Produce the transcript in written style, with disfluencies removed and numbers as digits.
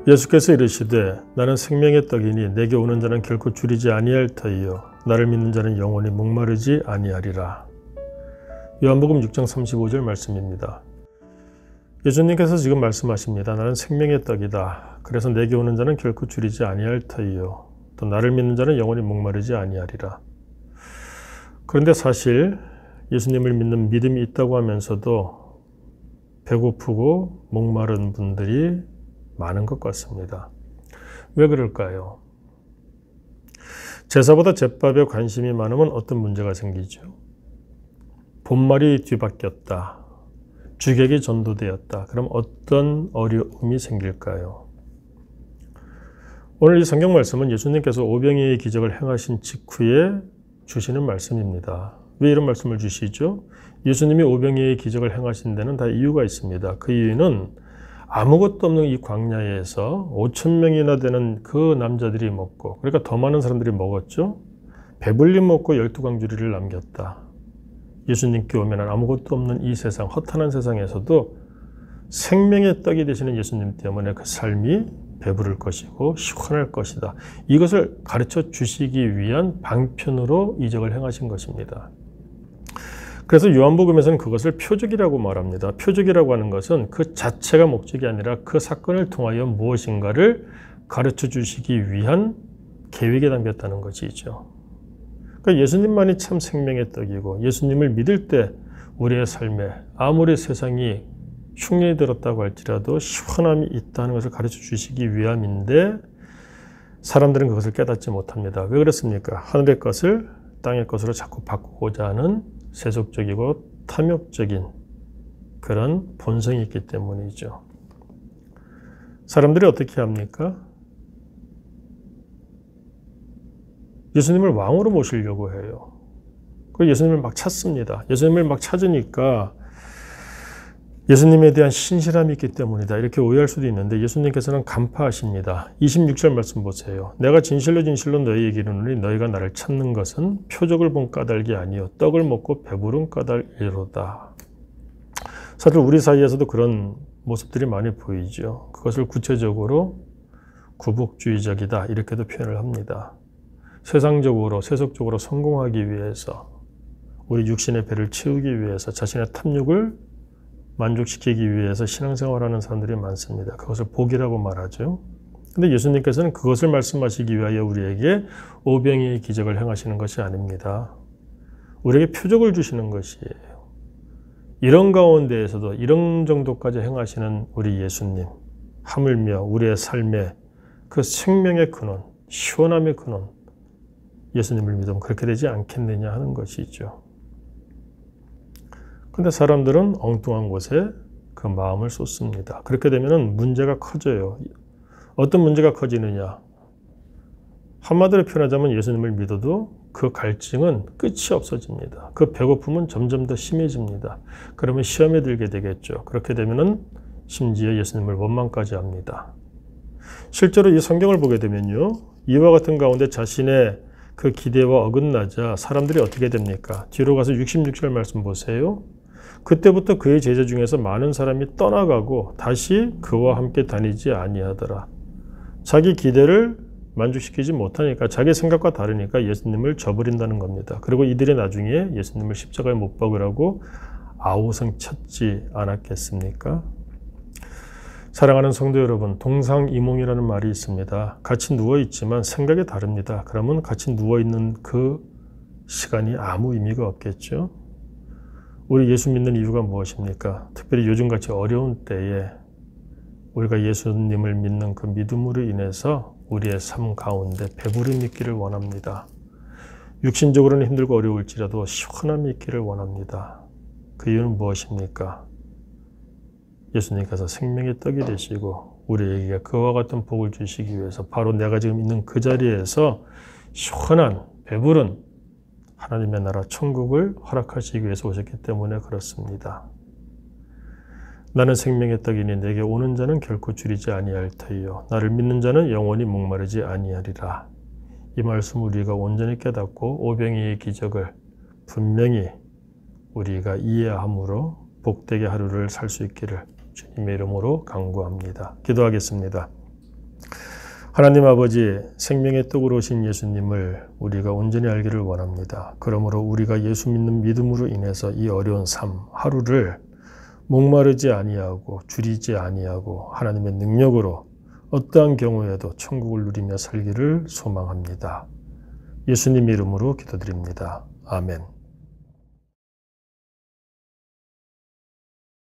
예수께서 이르시되 나는 생명의 떡이니 내게 오는 자는 결코 줄이지 아니할 터이요 나를 믿는 자는 영원히 목마르지 아니하리라. 요한복음 6장 35절 말씀입니다. 예수님께서 지금 말씀하십니다. 나는 생명의 떡이다. 그래서 내게 오는 자는 결코 줄이지 아니할 터이요 또 나를 믿는 자는 영원히 목마르지 아니하리라. 그런데 사실 예수님을 믿는 믿음이 있다고 하면서도 배고프고 목마른 분들이 많은 것 같습니다. 왜 그럴까요? 제사보다 제밥에 관심이 많으면 어떤 문제가 생기죠? 본말이 뒤바뀌었다. 주객이 전도되었다. 그럼 어떤 어려움이 생길까요? 오늘 이 성경 말씀은 예수님께서 오병이의 기적을 행하신 직후에 주시는 말씀입니다. 왜 이런 말씀을 주시죠? 예수님이 오병이의 기적을 행하신 데는 다 이유가 있습니다. 그 이유는 아무것도 없는 이 광야에서 5,000명이나 되는 그 남자들이 먹고, 그러니까 더 많은 사람들이 먹었죠. 배불리 먹고 12광주리를 남겼다. 예수님께 오면 아무것도 없는 이 세상, 허탄한 세상에서도 생명의 떡이 되시는 예수님 때문에 그 삶이 배부를 것이고 시원할 것이다. 이것을 가르쳐 주시기 위한 방편으로 이적을 행하신 것입니다. 그래서 요한복음에서는 그것을 표적이라고 말합니다. 표적이라고 하는 것은 그 자체가 목적이 아니라 그 사건을 통하여 무엇인가를 가르쳐 주시기 위한 계획에 담겼다는 것이죠. 그러니까 예수님만이 참 생명의 떡이고 예수님을 믿을 때 우리의 삶에 아무리 세상이 흉년이 들었다고 할지라도 시원함이 있다는 것을 가르쳐 주시기 위함인데 사람들은 그것을 깨닫지 못합니다. 왜 그렇습니까? 하늘의 것을 땅의 것으로 자꾸 바꾸고자 하는 세속적이고 탐욕적인 그런 본성이 있기 때문이죠. 사람들이 어떻게 합니까? 예수님을 왕으로 모시려고 해요. 그 예수님을 막 찾습니다. 예수님을 막 찾으니까 예수님에 대한 신실함이 있기 때문이다. 이렇게 오해할 수도 있는데 예수님께서는 간파하십니다. 26절 말씀 보세요. 내가 진실로 진실로 너희에게 이르노니 너희가 나를 찾는 것은 표적을 본 까닭이 아니요 떡을 먹고 배부른 까닭이로다. 사실 우리 사이에서도 그런 모습들이 많이 보이죠. 그것을 구체적으로 구복주의적이다 이렇게도 표현을 합니다. 세상적으로 세속적으로 성공하기 위해서 우리 육신의 배를 채우기 위해서 자신의 탐욕을 만족시키기 위해서 신앙생활하는 사람들이 많습니다. 그것을 복이라고 말하죠. 근데 예수님께서는 그것을 말씀하시기 위하여 우리에게 오병이의 기적을 행하시는 것이 아닙니다. 우리에게 표적을 주시는 것이에요. 이런 가운데에서도 이런 정도까지 행하시는 우리 예수님, 하물며 우리의 삶의 그 생명의 근원, 시원함의 근원, 예수님을 믿으면 그렇게 되지 않겠느냐 하는 것이죠. 근데 사람들은 엉뚱한 곳에 그 마음을 쏟습니다. 그렇게 되면 문제가 커져요. 어떤 문제가 커지느냐? 한마디로 표현하자면 예수님을 믿어도 그 갈증은 끝이 없어집니다. 그 배고픔은 점점 더 심해집니다. 그러면 시험에 들게 되겠죠. 그렇게 되면 심지어 예수님을 원망까지 합니다. 실제로 이 성경을 보게 되면요. 이와 같은 가운데 자신의 그 기대와 어긋나자 사람들이 어떻게 됩니까? 뒤로 가서 66절 말씀 보세요. 그때부터 그의 제자 중에서 많은 사람이 떠나가고 다시 그와 함께 다니지 아니하더라. 자기 기대를 만족시키지 못하니까 자기 생각과 다르니까 예수님을 저버린다는 겁니다. 그리고 이들이 나중에 예수님을 십자가에 못 박으라고 아우성 쳤지 않았겠습니까? 사랑하는 성도 여러분, 동상이몽이라는 말이 있습니다. 같이 누워있지만 생각이 다릅니다. 그러면 같이 누워있는 그 시간이 아무 의미가 없겠죠? 우리 예수 믿는 이유가 무엇입니까? 특별히 요즘같이 어려운 때에 우리가 예수님을 믿는 그 믿음으로 인해서 우리의 삶 가운데 배부름이 있기를 원합니다. 육신적으로는 힘들고 어려울지라도 시원함이 있기를 원합니다. 그 이유는 무엇입니까? 예수님께서 생명의 떡이 되시고 우리에게 그와 같은 복을 주시기 위해서 바로 내가 지금 있는 그 자리에서 시원한 배부른 하나님의 나라 천국을 허락하시기 위해서 오셨기 때문에 그렇습니다. 나는 생명의 떡이니 내게 오는 자는 결코 줄이지 아니할 터이요 나를 믿는 자는 영원히 목마르지 아니하리라. 이 말씀 우리가 온전히 깨닫고 오병이의 기적을 분명히 우리가 이해함으로 복되게 하루를 살 수 있기를 주님의 이름으로 간구합니다. 기도하겠습니다. 하나님 아버지, 생명의 떡으로 오신 예수님을 우리가 온전히 알기를 원합니다. 그러므로 우리가 예수 믿는 믿음으로 인해서 이 어려운 삶, 하루를 목마르지 아니하고 줄이지 아니하고 하나님의 능력으로 어떠한 경우에도 천국을 누리며 살기를 소망합니다. 예수님 이름으로 기도드립니다. 아멘.